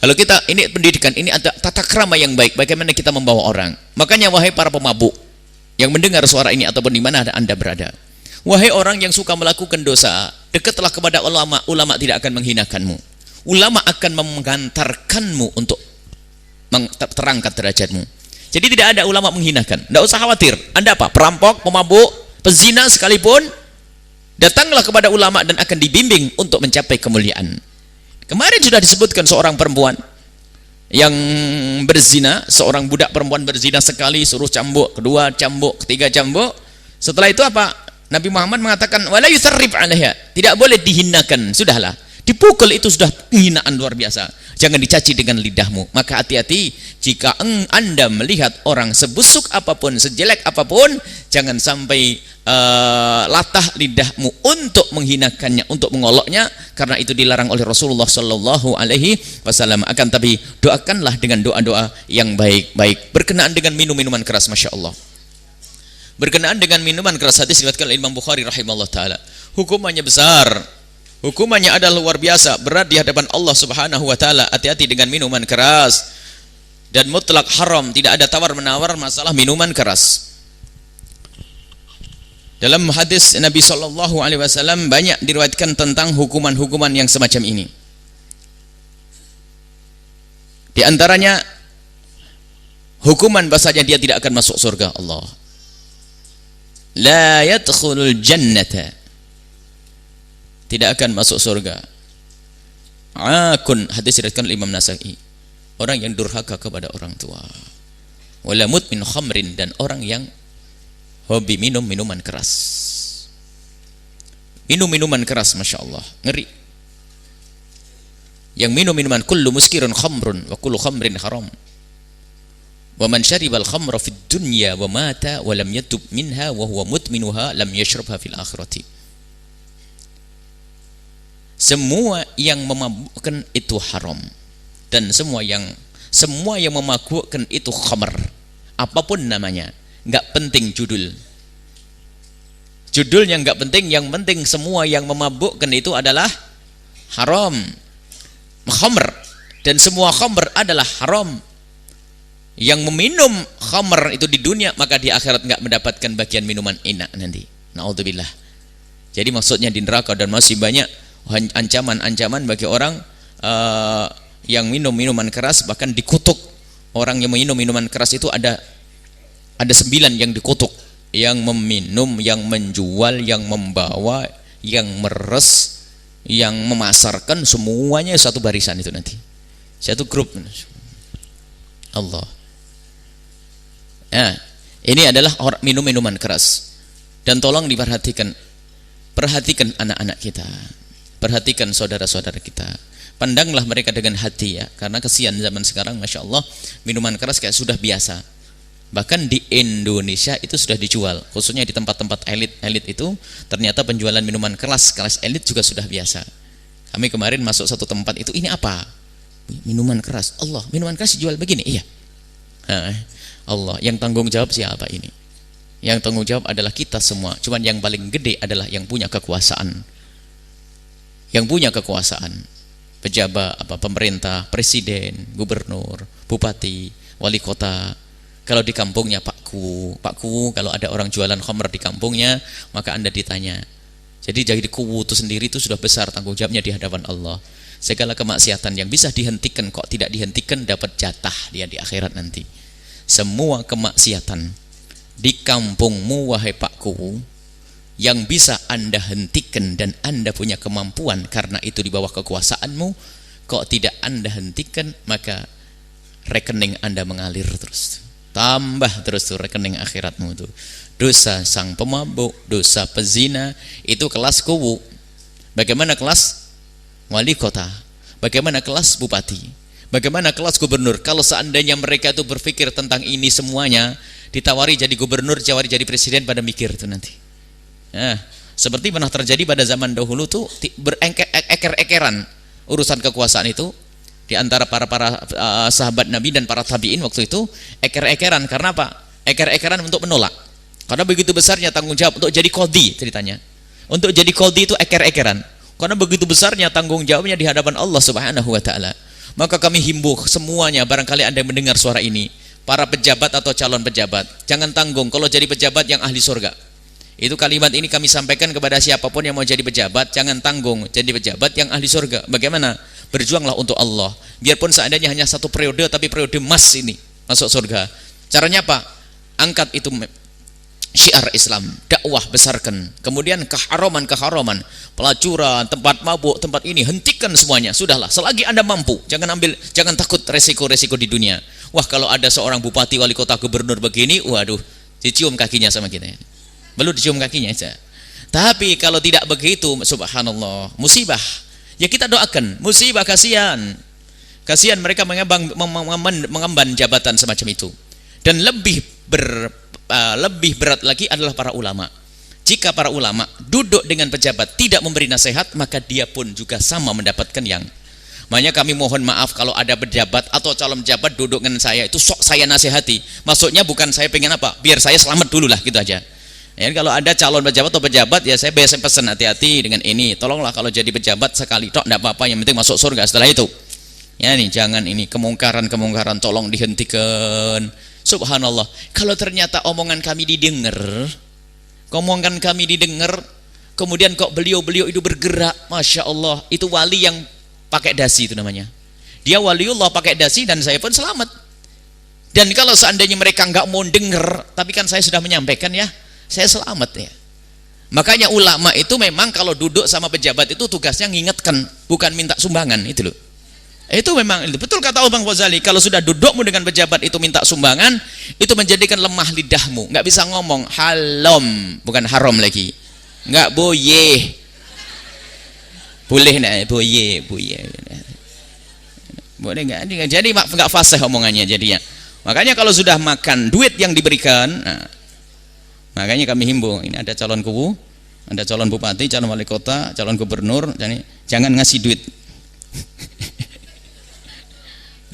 Kalau kita, ini pendidikan, ini ada tata krama yang baik, bagaimana kita membawa orang. Makanya wahai para pemabuk yang mendengar suara ini ataupun di mana Anda berada, wahai orang yang suka melakukan dosa, dekatlah kepada ulama. Ulama tidak akan menghinakanmu. Ulama akan mengantarkanmu untuk terangkat derajatmu. Jadi tidak ada ulama menghinakan. Tidak usah khawatir. Anda apa? Perampok, pemabuk, pezina sekalipun, datanglah kepada ulama dan akan dibimbing untuk mencapai kemuliaan. Kemarin sudah disebutkan seorang perempuan yang berzina, seorang budak perempuan berzina sekali, suruh cambuk, kedua cambuk, ketiga cambuk. Setelah itu apa? Nabi Muhammad mengatakan, wala yusarrif 'alaiha, tidak boleh dihinakan, sudahlah. Dipukul itu sudah penghinaan luar biasa. Jangan dicaci dengan lidahmu. Maka hati-hati, jika Anda melihat orang sebusuk apapun, sejelek apapun, jangan sampai latah lidahmu untuk menghinakannya, untuk mengoloknya, karena itu dilarang oleh Rasulullah sallallahu alaihi wasallam. Akan tapi doakanlah dengan doa-doa yang baik-baik. Berkenaan dengan minum-minuman keras, Masya Allah. Berkenaan dengan minuman keras, hadis diriwayatkan oleh Imam Bukhari rahimahullah taala. Hukumannya besar. Hukumannya adalah luar biasa, berat di hadapan Allah Subhanahu wa taala. Hati-hati dengan minuman keras. Dan mutlak haram, tidak ada tawar-menawar masalah minuman keras. Dalam hadis Nabi sallallahu alaihi wasallam banyak diriwayatkan tentang hukuman-hukuman yang semacam ini. Di antaranya hukuman bahasanya dia tidak akan masuk surga Allah. La yadkhulul jannata, tidak akan masuk surga. Akun, hadis diriwayatkan oleh Imam Nasa'i, orang yang durhaka kepada orang tua. Wala mudmin khamrin, dan orang yang hobi minum minuman keras. Minum minuman keras, Masya Allah, ngeri. Yang minum minuman, kullu muskirun khamrun wa kullu khamrin haram. Wa man syaribal khamra fid dunya wa mata wa lam yatub minha wa huwa mudminuha lam yashrabha fil akhirati. Semua yang memabukkan itu haram, dan semua yang memabukkan itu khamr, apapun namanya, nggak penting judulnya nggak penting, yang penting semua yang memabukkan itu adalah haram, khamr, dan semua khamr adalah haram. Yang meminum khamr itu di dunia, maka di akhirat nggak mendapatkan bagian minuman enak nanti. Naudzubillah. Jadi maksudnya di neraka, dan masih banyak ancaman-ancaman bagi orang yang minum minuman keras, bahkan dikutuk. Orang yang minum minuman keras itu ada 9 yang dikutuk, yang meminum, yang menjual, yang membawa, yang meres, yang memasarkan, semuanya satu barisan itu nanti. Satu grup. Allah. Ya, ini adalah orang minum minuman keras. Dan tolong diperhatikan. Perhatikan anak-anak kita. Perhatikan saudara-saudara kita. Pandanglah mereka dengan hati ya. Karena kesian zaman sekarang, Masya Allah, minuman keras kayak sudah biasa. Bahkan di Indonesia itu sudah dijual. Khususnya di tempat-tempat elit itu, ternyata penjualan minuman kelas elit juga sudah biasa. Kami kemarin masuk satu tempat itu, ini apa? Minuman keras. Allah, minuman keras dijual begini? Iya. Allah, yang tanggung jawab siapa ini? Yang tanggung jawab adalah kita semua. Cuman yang paling gede adalah yang punya kekuasaan. Yang punya kekuasaan. Pejabat, pemerintah, presiden, gubernur, bupati, wali kota. Kalau di kampungnya Pak Ku, kalau ada orang jualan khamr di kampungnya, maka Anda ditanya. Jadi jadi kuwu itu sendiri itu sudah besar tanggung jawabnya di hadapan Allah. Segala kemaksiatan yang bisa dihentikan kok tidak dihentikan, dapat jatah dia di akhirat nanti. Semua kemaksiatan di kampungmu wahai Pak Ku yang bisa Anda hentikan dan Anda punya kemampuan karena itu di bawah kekuasaanmu, kok tidak Anda hentikan, maka rekening Anda mengalir terus. Tambah terus tuh rekening akhiratmu tuh. Dosa sang pemabuk, dosa pezina, itu kelas kuwu. Bagaimana kelas wali kota? Bagaimana kelas bupati? Bagaimana kelas gubernur? Kalau seandainya mereka itu berpikir tentang ini semuanya, ditawari jadi gubernur, ditawari jadi presiden, pada mikir itu nanti. Nah, seperti pernah terjadi pada zaman dahulu tuh, bereker-ekeran urusan kekuasaan itu di antara para sahabat Nabi dan para tabiin waktu itu, eker-ekeran. Karena apa? Eker-ekeran untuk menolak. Karena begitu besarnya tanggung jawab untuk jadi qadhi ceritanya. Untuk jadi qadhi itu eker-ekeran. Karena begitu besarnya tanggung jawabnya di hadapan Allah Subhanahu wa taala. Maka kami himbau semuanya, barangkali Anda mendengar suara ini, para pejabat atau calon pejabat, jangan tanggung kalau jadi pejabat yang ahli surga. Itu kalimat ini kami sampaikan kepada siapapun yang mau jadi pejabat, jangan tanggung jadi pejabat yang ahli surga. Bagaimana? Berjuanglah untuk Allah. Biarpun seandainya hanya satu periode, tapi periode emas ini masuk surga. Caranya apa? Angkat itu syiar Islam, dakwah besarkan. Kemudian keharaman, pelacuran, tempat mabuk, tempat ini hentikan semuanya. Sudahlah, selagi Anda mampu, jangan takut resiko-resiko di dunia. Wah, kalau ada seorang bupati, wali kota, gubernur begini, waduh, dicium kakinya sama kita. Belum dicium kakinya saja. Tapi kalau tidak begitu, subhanallah, musibah. Ya kita doakan, musibah, kasihan mereka mengemban jabatan semacam itu. Dan lebih berat lagi adalah para ulama. Jika para ulama duduk dengan pejabat tidak memberi nasihat, maka dia pun juga sama mendapatkan yang. Makanya kami mohon maaf kalau ada pejabat atau calon pejabat duduk dengan saya, itu sok saya nasihati. Maksudnya bukan saya pengen apa, biar saya selamat dulu lah, gitu aja. Ya, kalau ada calon pejabat atau pejabat, ya saya biasa pesan hati-hati dengan ini. Tolonglah kalau jadi pejabat sekali tok enggak apa-apa, yang penting masuk surga setelah itu. Ya nih, jangan ini kemungkaran tolong dihentikan. Subhanallah, kalau ternyata omongan kami didengar, kemudian kok beliau itu bergerak, Masya Allah, itu wali yang pakai dasi itu namanya. Dia waliullah pakai dasi dan saya pun selamat. Dan kalau seandainya mereka nggak mau dengar, tapi kan saya sudah menyampaikan ya, saya selamat ya. Makanya ulama itu memang kalau duduk sama pejabat itu tugasnya ngingetkan, bukan minta sumbangan itu loh. Itu memang betul kata Bang Ghazali, kalau sudah dudukmu dengan pejabat itu minta sumbangan, itu menjadikan lemah lidahmu, nggak bisa ngomong halom, bukan haram lagi, nggak boleh nah boleh nggak, jadi nggak fasih omongannya jadinya. Makanya kalau sudah makan duit yang diberikan, nah, makanya kami himbau, ini ada calon kubu, ada calon bupati, calon wali kota, calon gubernur, jadi jangan ngasih duit.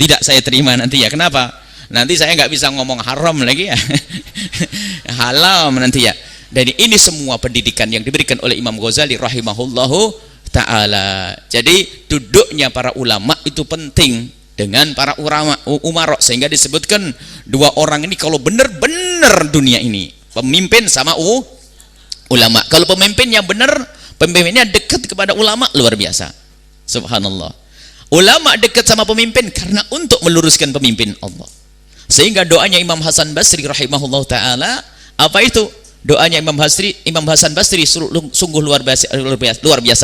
Tidak saya terima nanti ya. Kenapa? Nanti saya nggak bisa ngomong haram lagi ya. Halal nanti ya. Jadi ini semua pendidikan yang diberikan oleh Imam Ghazali rahimahullahu ta'ala. Jadi duduknya para ulama itu penting dengan para umara, sehingga disebutkan dua orang ini kalau benar-benar dunia ini, pemimpin sama ulama. Kalau pemimpinnya benar, pemimpinnya dekat kepada ulama, luar biasa. Subhanallah. Ulama dekat sama pemimpin karena untuk meluruskan pemimpin Allah. Sehingga doanya Imam Hasan Basri rahimahullah ta'ala, apa itu? Doanya Imam Hasan Basri sungguh luar biasa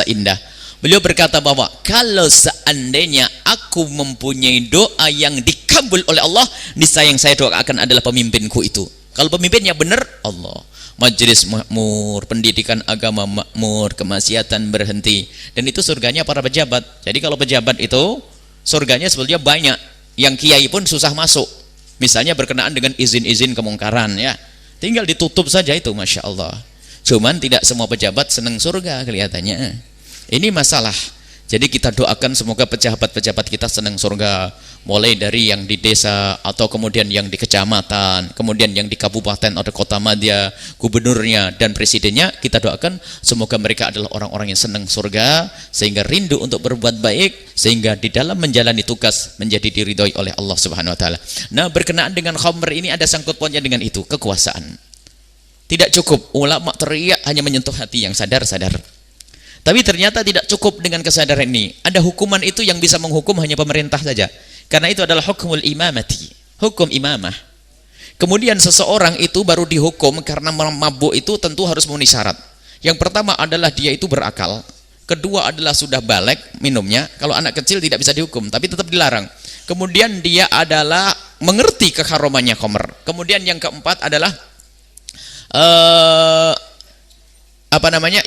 indah. Beliau berkata bahwa kalau seandainya aku mempunyai doa yang dikabul oleh Allah, niscaya yang saya doakan adalah pemimpinku itu. Kalau pemimpinnya benar, Allah. Majelis makmur, pendidikan agama makmur, kemaksiatan berhenti. Dan itu surganya para pejabat. Jadi kalau pejabat itu surganya sebetulnya banyak. Yang kiai pun susah masuk. Misalnya berkenaan dengan izin-izin kemungkaran ya. Tinggal ditutup saja itu, Masya Allah. Cuman tidak semua pejabat senang surga kelihatannya. Ini masalah. Jadi kita doakan semoga pejabat-pejabat kita senang surga. Mulai dari yang di desa, atau kemudian yang di kecamatan, kemudian yang di kabupaten atau kota madya, gubernurnya dan presidennya, kita doakan semoga mereka adalah orang-orang yang senang surga, sehingga rindu untuk berbuat baik, sehingga di dalam menjalani tugas menjadi diridhoi oleh Allah Subhanahu wa taala. Nah, berkenaan dengan khamr ini ada sangkut pautnya dengan itu, kekuasaan. Tidak cukup ulama teriak hanya menyentuh hati yang sadar-sadar. Tapi ternyata tidak cukup dengan kesadaran ini. Ada hukuman itu yang bisa menghukum hanya pemerintah saja. Karena itu adalah hukumul imamati, hukum imamah. Kemudian seseorang itu baru dihukum karena mabuk itu tentu harus memenuhi syarat. Yang pertama adalah dia itu berakal. Kedua adalah sudah balik minumnya. Kalau anak kecil tidak bisa dihukum, tapi tetap dilarang. Kemudian dia adalah mengerti keharamannya khamr. Kemudian yang keempat adalah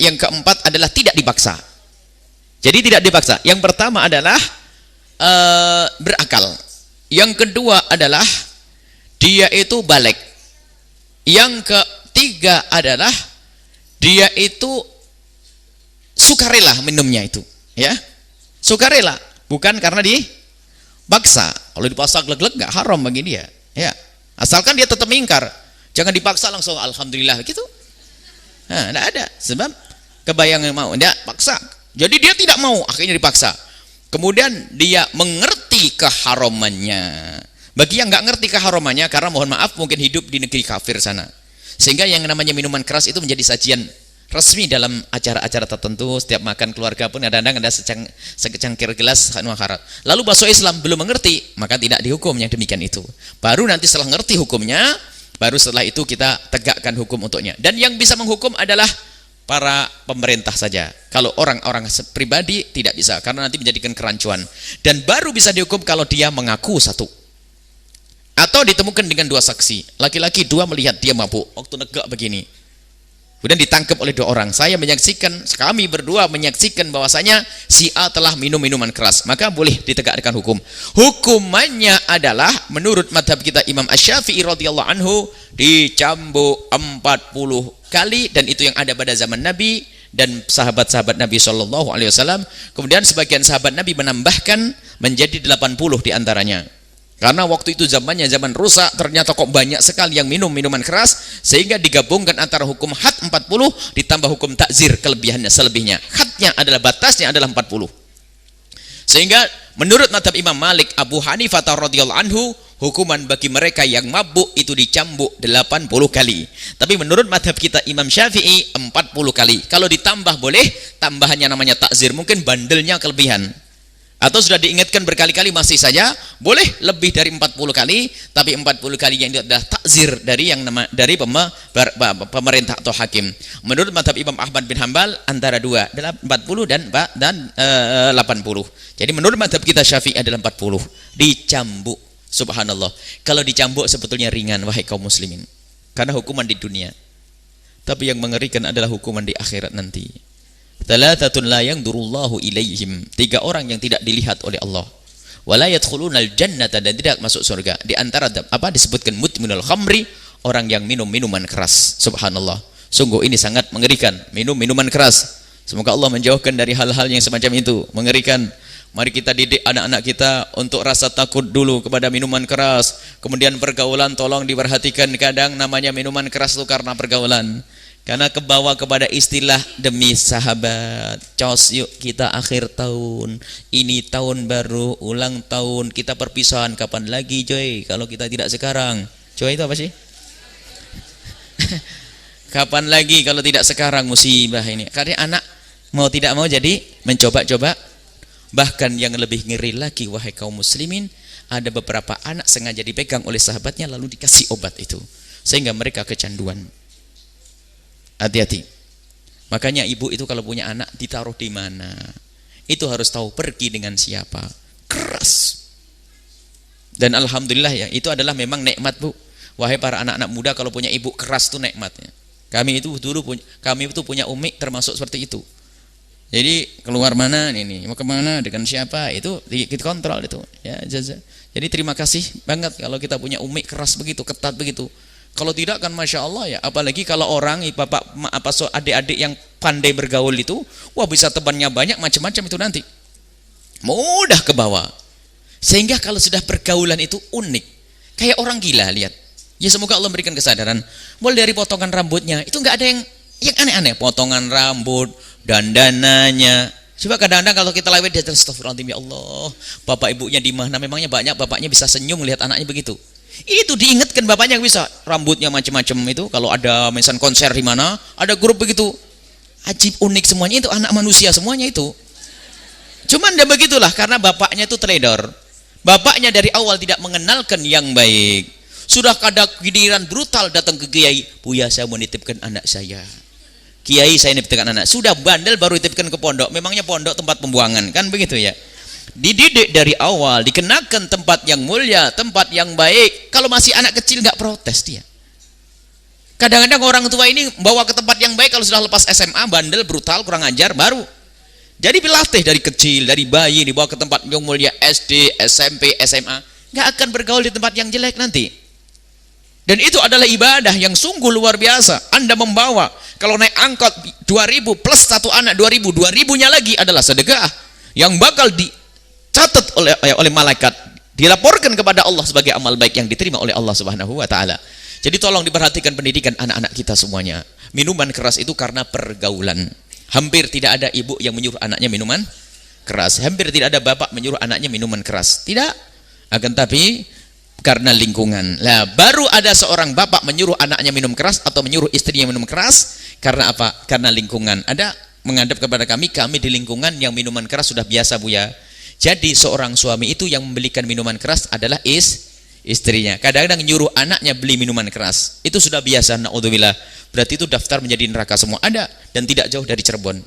yang keempat adalah tidak dipaksa. Jadi tidak dipaksa. Yang pertama adalah berakal. Yang kedua adalah dia itu balik. Yang ketiga adalah dia itu sukarela minumnya itu, ya. Sukarela, bukan karena dipaksa. Kalau dipaksa glek-glek nggak haram bagi dia, ya. Asalkan dia tetap mingkar. Jangan dipaksa langsung alhamdulillah gitu. Nah, tidak ada, sebab kebayang yang mau, tidak paksa. Jadi dia tidak mau, akhirnya dipaksa. Kemudian dia mengerti keharamannya. Bagi yang nggak ngerti keharamannya, karena mohon maaf mungkin hidup di negeri kafir sana, sehingga yang namanya minuman keras itu menjadi sajian resmi dalam acara-acara tertentu. Setiap makan keluarga pun kadang-kadang ada secangkir gelas harat. Lalu bakso Islam belum mengerti, maka tidak dihukum yang demikian itu. Baru nanti setelah ngerti hukumnya, baru setelah itu kita tegakkan hukum untuknya. Dan yang bisa menghukum adalah para pemerintah saja. Kalau orang-orang pribadi tidak bisa, karena nanti menjadikan kerancuan. Dan baru bisa dihukum kalau dia mengaku satu, atau ditemukan dengan dua saksi. Laki-laki dua melihat dia mabuk waktu negak begini, kemudian ditangkap oleh dua orang. Saya menyaksikan, kami berdua menyaksikan bahwasanya si A telah minum minuman keras, maka boleh ditegakkan hukum. Hukumannya adalah menurut madhab kita Imam Asy-Syafi'i radhiyallahu anhu dicambuk 40 kali, dan itu yang ada pada zaman Nabi dan sahabat-sahabat Nabi SAW. Kemudian sebagian sahabat Nabi menambahkan menjadi 80 diantaranya. Karena waktu itu zamannya zaman rusak, ternyata kok banyak sekali yang minum minuman keras, sehingga digabungkan antara hukum had 40 ditambah hukum takzir kelebihannya selebihnya. Hadnya adalah batasnya adalah 40. Sehingga menurut madhab Imam Malik, Abu Hanifah radhiyallahu anhu, hukuman bagi mereka yang mabuk itu dicambuk 80 kali. Tapi menurut madhab kita Imam Syafi'i 40 kali. Kalau ditambah boleh, tambahannya namanya takzir, mungkin bandelnya kelebihan. Atau sudah diingatkan berkali-kali masih saja boleh lebih dari 40 kali, tapi 40 kali yang itu adalah takzir dari pemerintah atau hakim. Menurut madhab Imam Ahmad bin Hanbal antara dua, adalah 40 dan 80. Jadi menurut madhab kita Syafi'i adalah 40. Dicambuk, subhanallah. Kalau dicambuk sebetulnya ringan, wahai kaum muslimin, karena hukuman di dunia. Tapi yang mengerikan adalah hukuman di akhirat nanti. Thalathatun la yanzurullahu ilaihim, 3 orang yang tidak dilihat oleh Allah. Wala yadkhulunal jannata, dan tidak masuk surga. Di antara apa disebutkan mudminul khamri, orang yang minum minuman keras. Subhanallah. Sungguh ini sangat mengerikan, minum minuman keras. Semoga Allah menjauhkan dari hal-hal yang semacam itu, mengerikan. Mari kita didik anak-anak kita untuk rasa takut dulu kepada minuman keras. Kemudian pergaulan tolong diperhatikan, kadang namanya minuman keras itu karena pergaulan. Karena kebawa kepada istilah demi sahabat, cos yuk kita akhir tahun, ini tahun baru, ulang tahun, kita perpisahan kapan lagi coy, kalau kita tidak sekarang. Coy itu apa sih? Kapan lagi kalau tidak sekarang, musibah ini. Karena anak mau tidak mau jadi mencoba-coba. Bahkan yang lebih ngeri lagi, wahai kaum muslimin, ada beberapa anak sengaja dipegang oleh sahabatnya lalu dikasih obat itu, sehingga mereka kecanduan. Hati-hati. Makanya ibu itu kalau punya anak ditaruh di mana? itu harus tahu pergi dengan siapa. Keras. Dan alhamdulillah ya, itu adalah memang nikmat, Bu. Wahai para anak-anak muda, kalau punya ibu keras itu nikmatnya. Kami itu punya umi termasuk seperti itu. Jadi keluar mana ini, mau kemana, dengan siapa, itu kita kontrol itu. Ya, jadi terima kasih banget kalau kita punya umi keras begitu, ketat begitu. Kalau tidak kan masya Allah ya, apalagi kalau orang bapak adik-adik yang pandai bergaul itu, wah bisa temannya banyak macam-macam itu nanti, mudah ke bawah. Sehingga kalau sudah pergaulan itu unik, kayak orang gila lihat. Ya semoga Allah memberikan kesadaran. Mulai dari potongan rambutnya itu nggak ada yang aneh-aneh, potongan rambut, dandanannya. Coba kadang-kadang kalau kita lewat dia astagfirullahaladzim, ya Allah, bapak ibunya di mana? Memangnya banyak bapaknya bisa senyum lihat anaknya begitu. Itu diingatkan bapaknya bisa, rambutnya macam-macam itu. Kalau ada misalnya konser di mana, ada grup begitu. Ajib, unik semuanya, itu anak manusia semuanya itu. Cuman dia begitulah karena bapaknya itu teledor. Bapaknya dari awal tidak mengenalkan yang baik. Sudah kada giliran brutal datang ke kiai, "Buya, saya mau nitipkan anak saya." "Kiai, saya nitipkan anak." Sudah bandel baru nitipkan ke pondok. Memangnya pondok tempat pembuangan, kan begitu ya? Dididik dari awal, dikenakan tempat yang mulia, tempat yang baik. Kalau masih anak kecil nggak protes dia. Kadang-kadang orang tua ini bawa ke tempat yang baik, kalau sudah lepas SMA bandel, brutal, kurang ajar baru. Jadi dilatih dari kecil, dari bayi dibawa ke tempat yang mulia, SD, SMP, SMA, nggak akan bergaul di tempat yang jelek nanti. Dan itu adalah ibadah yang sungguh luar biasa. Anda membawa, kalau naik angkot 2000 plus satu anak 2000-nya lagi adalah sedekah yang bakal dicatat oleh malaikat, dilaporkan kepada Allah sebagai amal baik yang diterima oleh Allah Subhanahu wa taala. Jadi tolong diperhatikan pendidikan anak-anak kita semuanya. Minuman keras itu karena pergaulan. Hampir tidak ada ibu yang menyuruh anaknya minuman keras. Hampir tidak ada bapak menyuruh anaknya minuman keras. Tidak. Akan tapi karena lingkungan. Lah, baru ada seorang bapak menyuruh anaknya minum keras atau menyuruh istrinya minum keras. Karena apa? Karena lingkungan. Ada menghadap kepada kami di lingkungan yang minuman keras sudah biasa, Buya. Jadi seorang suami itu yang membelikan minuman keras adalah istrinya. Kadang-kadang nyuruh anaknya beli minuman keras. Itu sudah biasa, naudzubillah. Berarti itu daftar menjadi neraka semua. Ada dan tidak jauh dari Cirebon.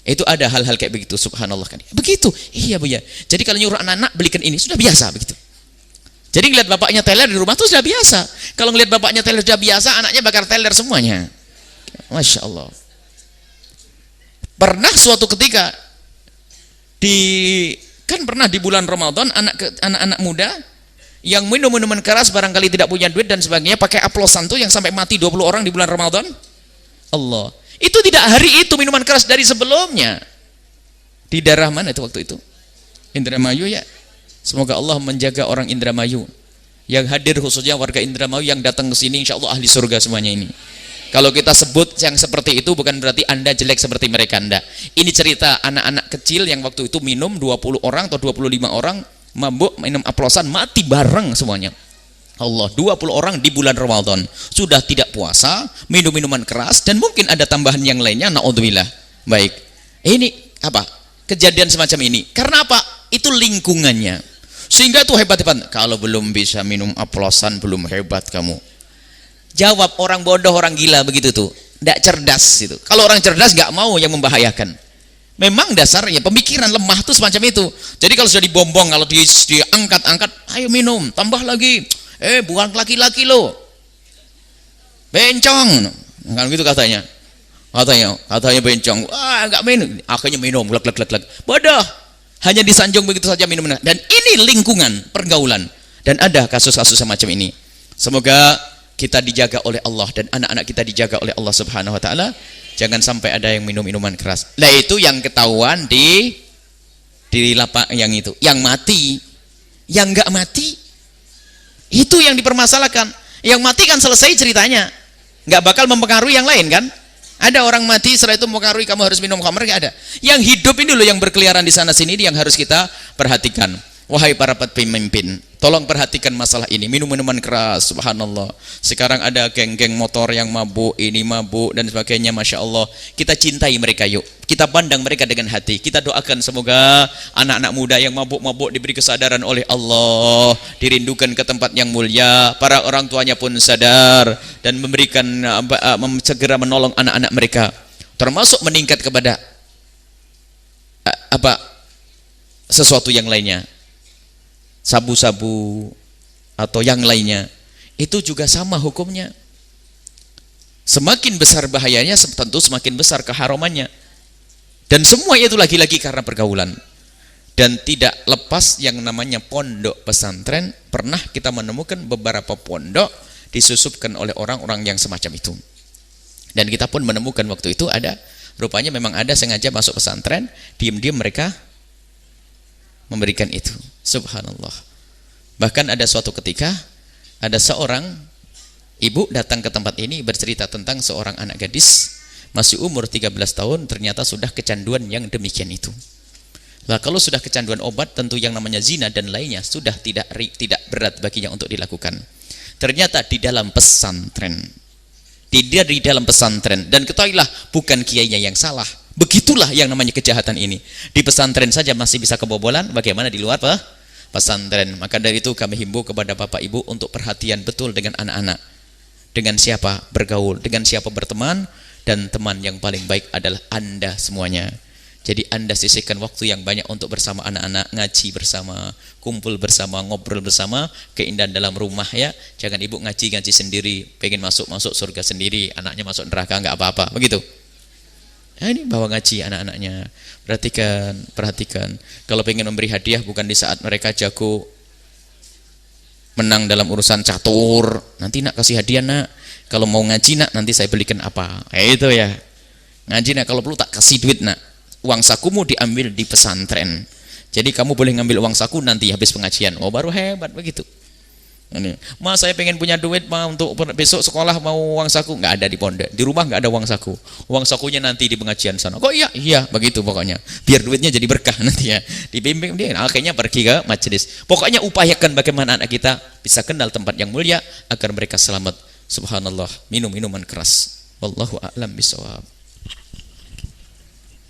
Itu ada hal-hal kayak begitu, subhanallah kan. Begitu. Iya, Buya. Jadi kalau nyuruh anak-anak belikan ini sudah biasa begitu. Jadi ngeliat bapaknya teler di rumah itu sudah biasa. Kalau ngeliat bapaknya teler sudah biasa, anaknya bakar teler semuanya. Masya Allah. Pernah suatu ketika pernah di bulan Ramadan anak-anak muda yang minum minuman keras barangkali tidak punya duit dan sebagainya, pakai aplosan tuh yang sampai mati 20 orang di bulan Ramadan. Allah. Itu tidak hari itu minuman keras dari sebelumnya. Di daerah mana itu waktu itu? Indramayu ya. Semoga Allah menjaga orang Indramayu. Yang hadir khususnya warga Indramayu yang datang ke sini insya Allah ahli surga semuanya ini. Kalau kita sebut yang seperti itu bukan berarti Anda jelek seperti mereka, Anda. Ini cerita anak-anak kecil yang waktu itu minum 20 orang atau 25 orang mabuk minum aplosan mati bareng semuanya. Allah, 20 orang di bulan Ramadan sudah tidak puasa, minum minuman keras dan mungkin ada tambahan yang lainnya, naudzubillah. Baik. Ini apa? Kejadian semacam ini. Karena apa? Itu lingkungannya. Sehingga itu hebat-hebat. Kalau belum bisa minum aplosan belum hebat kamu. Jawab orang bodoh, orang gila begitu tuh. Tidak cerdas itu. Kalau orang cerdas nggak mau yang membahayakan. Memang dasarnya pemikiran lemah tuh semacam itu. Jadi kalau sudah dibombong, kalau diangkat-angkat, ayo minum, tambah lagi. Bukan laki-laki lo. Bencong. Kan gitu katanya. Katanya bencong. Wah, nggak minum. Akhirnya minum, glek. Bodoh. Hanya disanjung begitu saja minumnya. Dan ini lingkungan, pergaulan. Dan ada kasus-kasus semacam ini. Semoga kita dijaga oleh Allah dan anak-anak kita dijaga oleh Allah Subhanahu wa taala. Jangan sampai ada yang minum minuman keras. Nah, itu yang ketahuan di lapak yang itu. Yang mati, yang enggak mati itu yang dipermasalahkan. Yang mati kan selesai ceritanya. Enggak bakal mempengaruhi yang lain kan? Ada orang mati setelah itu mempengaruhi kamu harus minum khamr, enggak ada. Yang hidup ini loh yang berkeliaran di sana sini yang harus kita perhatikan. Wahai para pemimpin, tolong perhatikan masalah ini. Minum minuman keras, subhanallah. Sekarang ada geng-geng motor yang mabuk, ini mabuk dan sebagainya, masya Allah. Kita cintai mereka yuk. Kita pandang mereka dengan hati. Kita doakan semoga anak-anak muda yang mabuk-mabuk diberi kesadaran oleh Allah, dirindukan ke tempat yang mulia. Para orang tuanya pun sadar dan memberikan segera menolong anak-anak mereka. Termasuk meningkat kepada sesuatu yang lainnya, sabu-sabu atau yang lainnya, itu juga sama hukumnya. Semakin besar bahayanya, tentu semakin besar keharamannya. Dan semua itu lagi-lagi karena pergaulan. Dan tidak lepas yang namanya pondok pesantren. Pernah kita menemukan beberapa pondok disusupkan oleh orang-orang yang semacam itu. Dan kita pun menemukan waktu itu ada, rupanya memang ada sengaja masuk pesantren, diam-diam mereka memberikan itu. Subhanallah. Bahkan ada suatu ketika ada seorang ibu datang ke tempat ini bercerita tentang seorang anak gadis masih umur 13 tahun ternyata sudah kecanduan yang demikian itu. Nah, kalau sudah kecanduan obat, tentu yang namanya zina dan lainnya sudah tidak berat baginya untuk dilakukan. Ternyata di dalam pesantren, tidak di dalam pesantren, dan ketahuilah bukan kiainya yang salah. Begitulah yang namanya kejahatan ini. Di pesantren saja masih bisa kebobolan, bagaimana di luar pesantren? Maka dari itu kami himbau kepada bapak ibu untuk perhatian betul dengan anak-anak. Dengan siapa bergaul, dengan siapa berteman, dan teman yang paling baik adalah Anda semuanya. Jadi Anda sisihkan waktu yang banyak untuk bersama anak-anak, ngaji bersama, kumpul bersama, ngobrol bersama, keindahan dalam rumah ya. Jangan ibu ngaji sendiri, pengen masuk surga sendiri, anaknya masuk neraka nggak apa-apa, begitu. Nah, ini bawa ngaji anak-anaknya. Perhatikan. Kalau pengen memberi hadiah bukan di saat mereka jago menang dalam urusan catur, nanti nak kasih hadiah nak. Kalau mau ngaji nak, nanti saya belikan apa. Itu ya. Ngaji nak, kalau perlu tak kasih duit nak. Uang sakumu diambil di pesantren. Jadi kamu boleh ngambil uang saku nanti habis pengajian. Oh, baru hebat begitu. Ini, mas saya pengen punya duit untuk besok sekolah mau uang saku, nggak ada di pondok, di rumah nggak ada uang saku. Uang sakunya nanti di pengajian sana. Kok iya begitu pokoknya. Biar duitnya jadi berkah nanti ya. Dibimbing dia, akhirnya pergi ke majelis. Pokoknya upayakan bagaimana anak kita bisa kenal tempat yang mulia agar mereka selamat. Subhanallah, minum minuman keras. Wallahu a'lam bishawab.